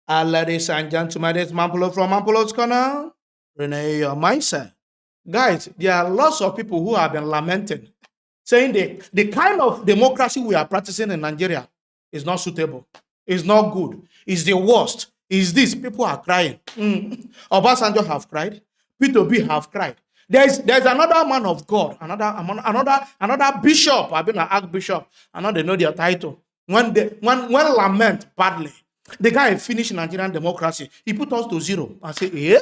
Ladies and gentlemen, it's Mampulo from Mampulo's Corner. Renee, your mindset. Guys, there are lots of people who have been lamenting, saying the kind of democracy we are practicing in Nigeria is not suitable, is not good, is the worst, is this. People are crying. Obasanjo have cried. P2B have cried. There's another man of God, another bishop. I've been an archbishop. I know they know their title. When lament badly, the guy finished Nigerian democracy. He put us to zero. I say, eh?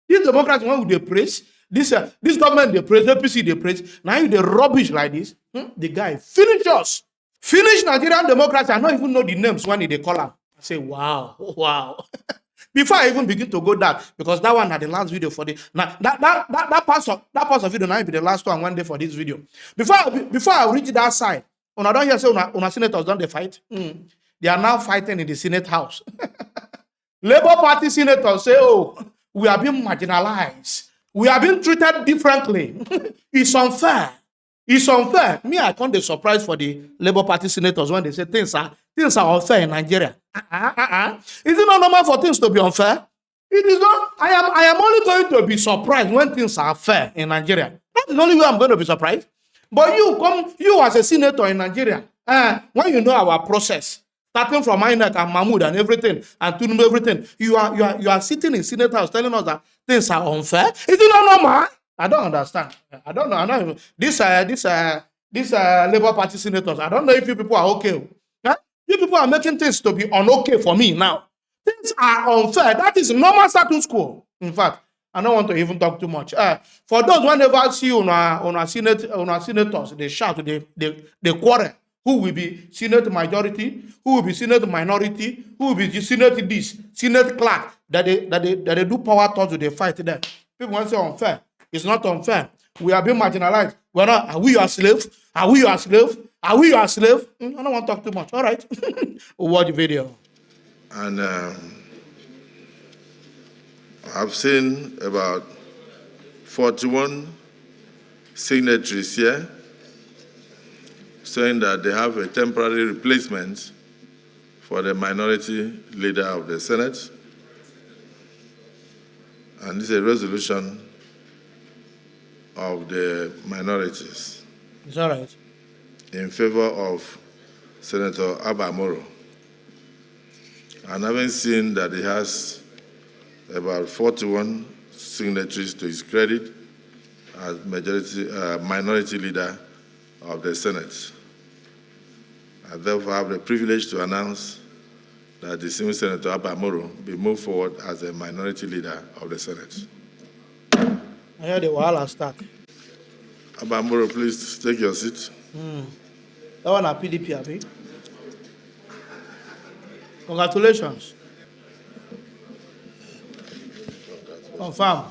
This democracy, when they praise, this government they praise, APC they praise. Now you they rubbish like this. The guy finish us. Finish Nigerian democracy. I don't even know the names when they call him. I say, wow, wow. Before I even begin to go that, because that one had the last video for the now that part of video now be the last one day for this video. Before I reach that side, when I don't hear say una senators don't they fight. They are now fighting in the Senate House. Labour Party senators say, oh, we are being marginalized. We are being treated differently. It's unfair. It's unfair. Me, I can't be surprised for the Labour Party senators when they say things are unfair in Nigeria. Is it not normal for things to be unfair? It is not. I am only going to be surprised when things are fair in Nigeria. That's the only way I'm going to be surprised. But you as a senator in Nigeria, when you know our process, starting from INEC and Mahmoud and everything, and Tunum everything, you are sitting in Senate House telling us that things are unfair. Is it not normal? I don't understand. I don't know. I don't know. This Labour Party senators, I don't know if you people are okay. Huh? You people are making things to be unokay for me now. Things are unfair. That is normal status quo. In fact, I don't want to even talk too much. For those who never see on senators, they shout, they quarrel. Who will be Senate majority? Who will be Senate minority? Who will be Senate this, Senate clerk? That they do power talks, they fight them. People want to say unfair. It's not unfair. We are being marginalized. We're not. Are we your slave? Are we your slave? Are we your slave? I don't want to talk too much. All right. We'll watch the video. And I've seen about 41 signatories here saying that they have a temporary replacement for the minority leader of the Senate. And this is a resolution of the minorities. It's all right. In favor of Senator Abamoro. And having seen that he has about 41 signatories to his credit as minority leader of the Senate. I therefore have the privilege to announce that the senior Senator Abamoro be moved forward as a minority leader of the Senate. I heard the wahala start. Abamoro, please take your seat. That one are PDP, Abi. Congratulations. Confirm.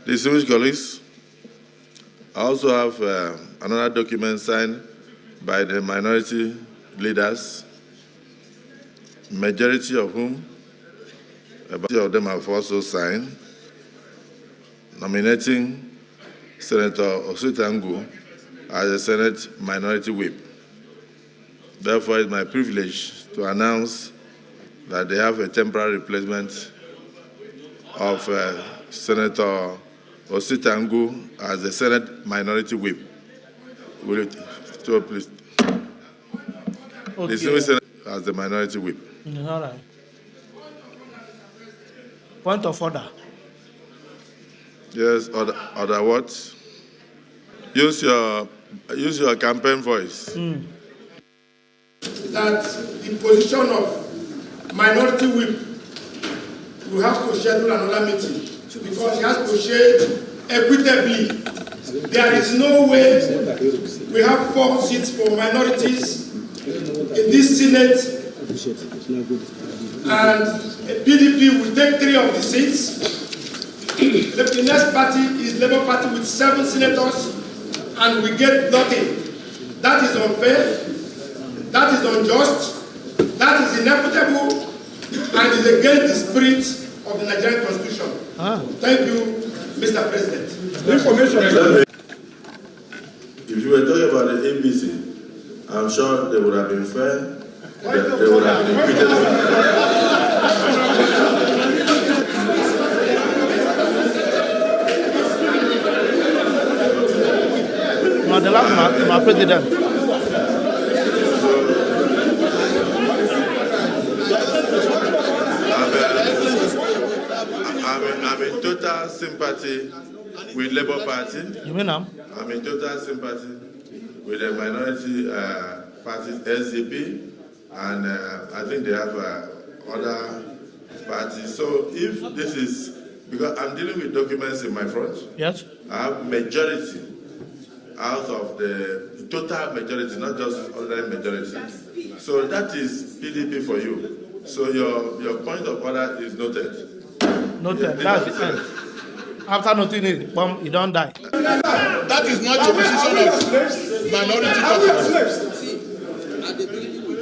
Distinguished colleagues, I also have another document signed by the minority leaders, majority of whom, about of them have also signed, nominating Senator Osutangu as the Senate Minority Whip. Therefore, it's my privilege to announce that they have a temporary replacement of Senator Osutangu as the Senate Minority Whip. Will you please? Okay. The Senate Senate as the Minority Whip. All right. Point of order. Yes, order what? Use your campaign voice. That the position of minority whip will have to schedule another meeting because he has to share equitably. There is no way we have 4 seats for minorities in this Senate, and PDP will take 3 of the seats. The next party is Labour Party with 7 senators, and we get nothing. That is unfair. That is unjust, that is inequitable, and is against the spirit of the Nigerian Constitution. Thank you, Mr. President. Information. If you were talking about the ABC, I'm sure they would have been fair they would have impeached me. No, the last my president. I'm in total sympathy with Labour Party. You mean now? I'm in total sympathy with the minority parties, SDP, and I think they have other parties. So if this is, because I'm dealing with documents in my front, Yes. I have majority out of the total majority, not just ordinary majority. So that is PDP for you. So your point of order is noted. Noted. That's the end. After noting it, boom, you don't die. That is not the position of minority slaves?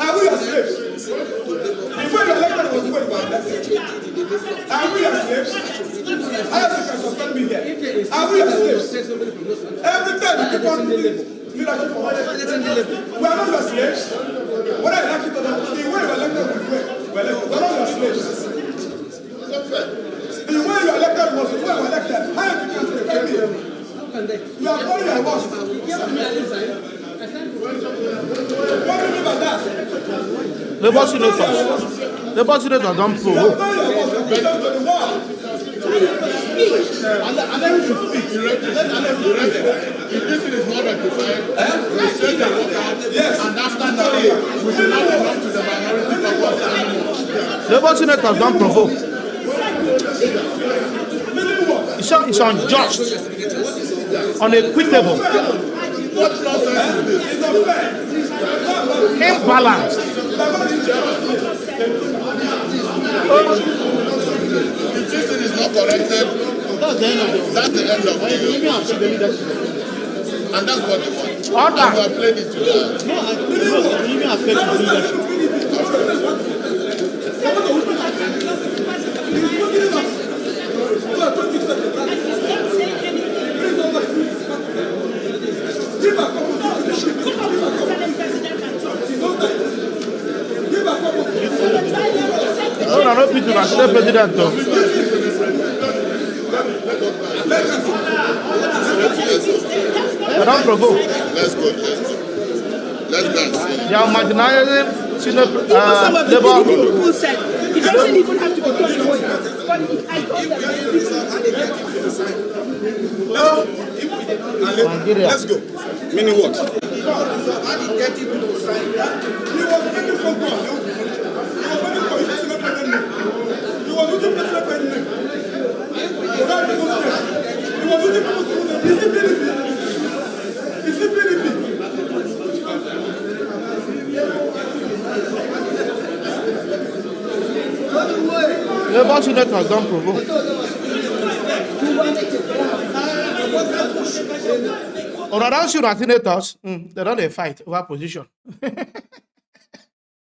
Are we slaves? Before you elected was when you elected. Are we slaves? I have to suspend me here. Are we slaves? Every time you keep on leadership for us. We are not your slaves. Whether you like it or not, the way you elected, we're not your slaves. The way you elected was the way you elected. How you can defend me? You are calling your boss. What do you mean by that? Labour senators don't prove. You are calling your boss to return to the wall. and then we should speak. If this is not rectified, we send the vote out, and after that, we should not belong to the minority purpose anymore. Labour senators don't provoke. It's unjust, unequitable, What nonsense is this? imbalanced. If this thing is not corrected, that's the end of it. And that's what they want. Order. And we have played it No, no, Peter, I'm the president. I don't provoke. Let's go. Let's dance. They are marginalizing Labour people said it doesn't even have to be told away. But I told them Let's go. Meaning what? Labour senators don't provoke. On around senators, they don't fight over position.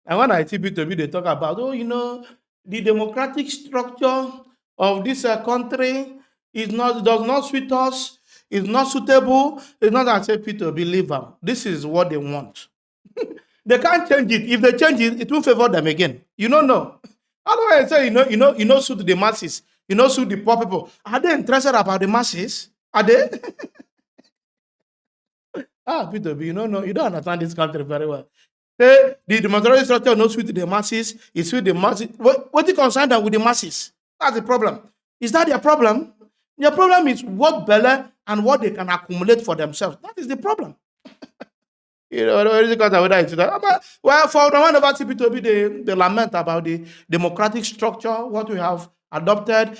And when I see people they talk about, the democratic structure of this country does not suit us, is not suitable. It's not that I say people believe them. This is what they want. They can't change it. If they change it, it will favor them again. You don't know. Otherwise, say suit the masses. Suit the poor people. Are they interested about the masses? Are they? Peter, you don't understand this country very well. Say the democratic structure no suit the masses. It suit the masses. What is concerned with the masses? That's the problem. Is that their problem? Their problem is what belly and what they can accumulate for themselves. That is the problem. Well, for the one about CPTOB, they lament about the democratic structure, what we have adopted.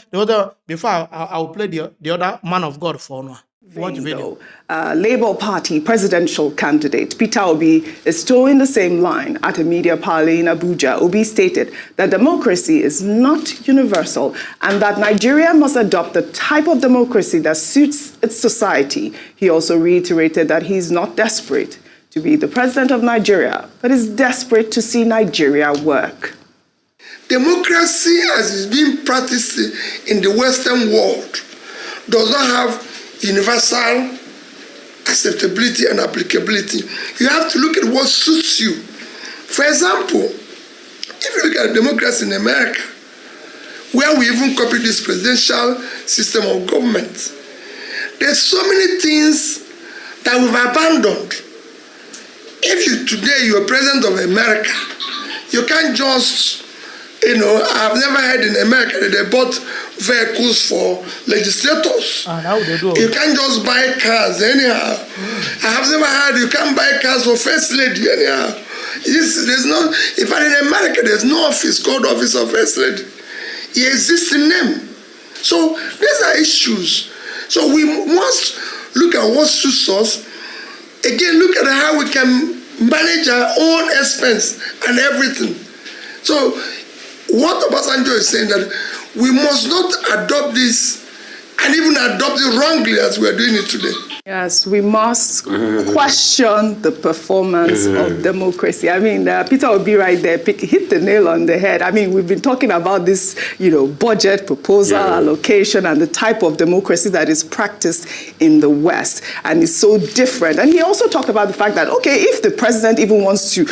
Before I will play the other man of God for now. Watch video. Labour Party presidential candidate Peter Obi is towing the same line at a media parley in Abuja. Obi stated that democracy is not universal and that Nigeria must adopt the type of democracy that suits its society. He also reiterated that he is not desperate to be the president of Nigeria, but is desperate to see Nigeria work. Democracy as is being practiced in the Western world does not have universal acceptability and applicability. You have to look at what suits you. For example, if you look at democracy in America, where we even copied this presidential system of government, there's so many things that we've abandoned. If you today you're president of America, you can't just, I've never heard in America that they bought vehicles for legislators. You can't just buy cars anyhow. I have never heard you can't buy cars for first lady anyhow. There's no, in fact, in America, there's no office called Office of First Lady. It exists in them. So these are issues. So we must look at what suits us. Again, look at how we can manage our own expense and everything. So what Obasanjo is saying that we must not adopt this and even adopt it wrongly as we are doing it today. Yes, we must question the performance of democracy. I mean, Peter Obi right there hit the nail on the head. I mean, we've been talking about this, budget proposal, allocation, and the type of democracy that is practiced in the West. And it's so different. And he also talked about the fact that, okay, if the president even wants to,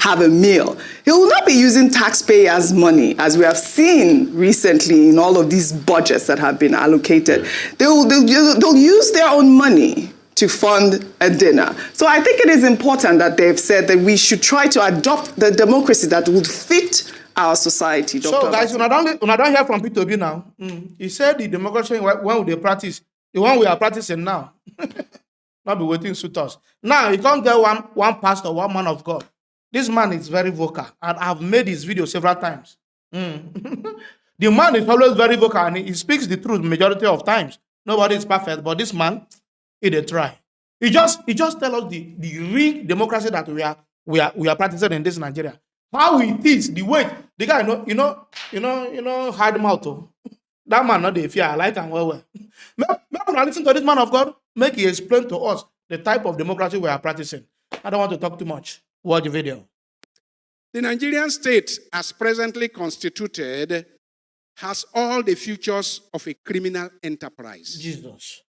have a meal, he will not be using taxpayers' money, as we have seen recently in all of these budgets that have been allocated. They'll use their own money to fund a dinner. So I think it is important that they've said that we should try to adopt the democracy that would fit our society. Dr. So, guys, when I don't hear from Peter Obi now, he said the democracy, when they practice, the one we are practicing now, not be waiting suit us. Now, you can't get one pastor, one man of God. This man is very vocal, and I've made his video several times. The man is always very vocal, and he speaks the truth majority of times. Nobody is perfect, but this man, he dey try. He just tell us the real democracy that we are practicing in this Nigeria. How it is, the way the guy hard mouth. Oh. That man not the fear. I like him well. Make una listen to this man of God. Make he explain to us the type of democracy we are practicing. I don't want to talk too much. Watch the video. The Nigerian state, as presently constituted, has all the features of a criminal enterprise. Jesus.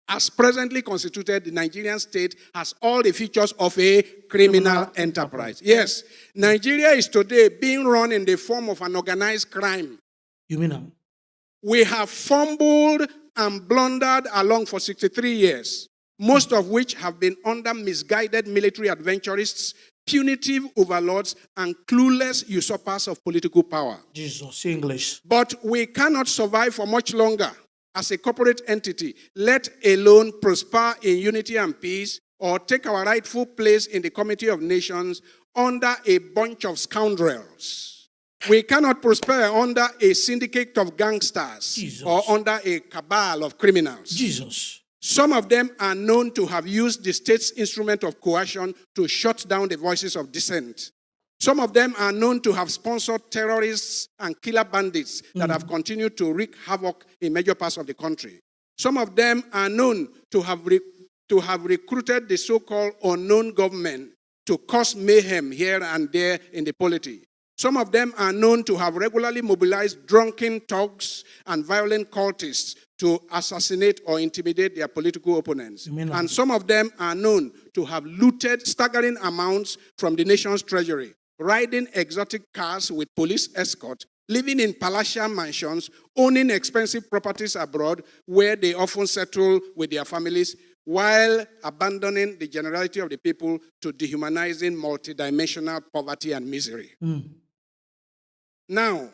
As presently constituted, the Nigerian state has all the features of a criminal enterprise. Yes, Nigeria is today being run in the form of an organized crime. You mean that? We have fumbled and blundered along for 63 years, most of which have been under misguided military adventurists, punitive overlords, and clueless usurpers of political power. Jesus, English. But we cannot survive for much longer as a corporate entity, let alone prosper in unity and peace, or take our rightful place in the community of nations under a bunch of scoundrels. We cannot prosper under a syndicate of gangsters, Jesus, or under a cabal of criminals. Jesus. Some of them are known to have used the state's instrument of coercion to shut down the voices of dissent. Some of them are known to have sponsored terrorists and killer bandits that have continued to wreak havoc in major parts of the country. Some of them are known to have recruited the so-called unknown government to cause mayhem here and there in the polity. Some of them are known to have regularly mobilized drunken thugs and violent cultists to assassinate or intimidate their political opponents. And some of them are known to have looted staggering amounts from the nation's treasury, riding exotic cars with police escort, living in palatial mansions, owning expensive properties abroad where they often settle with their families, while abandoning the generality of the people to dehumanizing multidimensional poverty and misery. Now,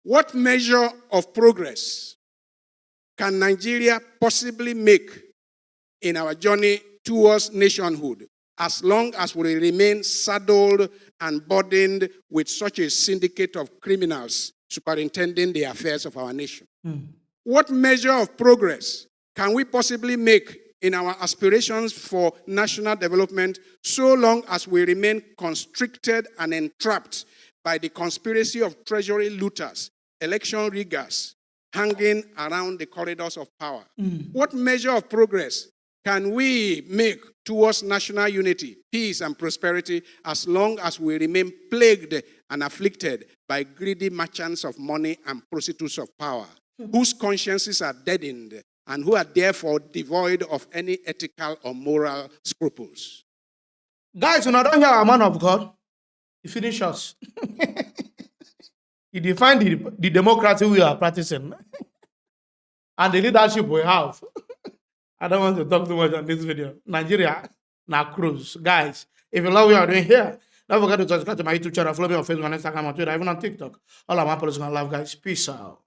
what measure of progress can Nigeria possibly make in our journey towards nationhood, as long as we remain saddled and burdened with such a syndicate of criminals superintending the affairs of our nation? What measure of progress can we possibly make in our aspirations for national development, so long as we remain constricted and entrapped by the conspiracy of treasury looters, election riggers, hanging around the corridors of power? What measure of progress can we make towards national unity, peace, and prosperity, as long as we remain plagued and afflicted by greedy merchants of money and prostitutes of power, whose consciences are deadened and who are therefore devoid of any ethical or moral scruples? Guys, when I don't hear a man of God, he finish us. He defined the democracy we are practicing and the leadership we have. I don't want to talk too much on this video. Nigeria, now cruise. Guys, if you love what you are doing here, don't forget to subscribe to my YouTube channel, follow me on Facebook, on Instagram, on Twitter, even on TikTok. All of my political love, guys. Peace out.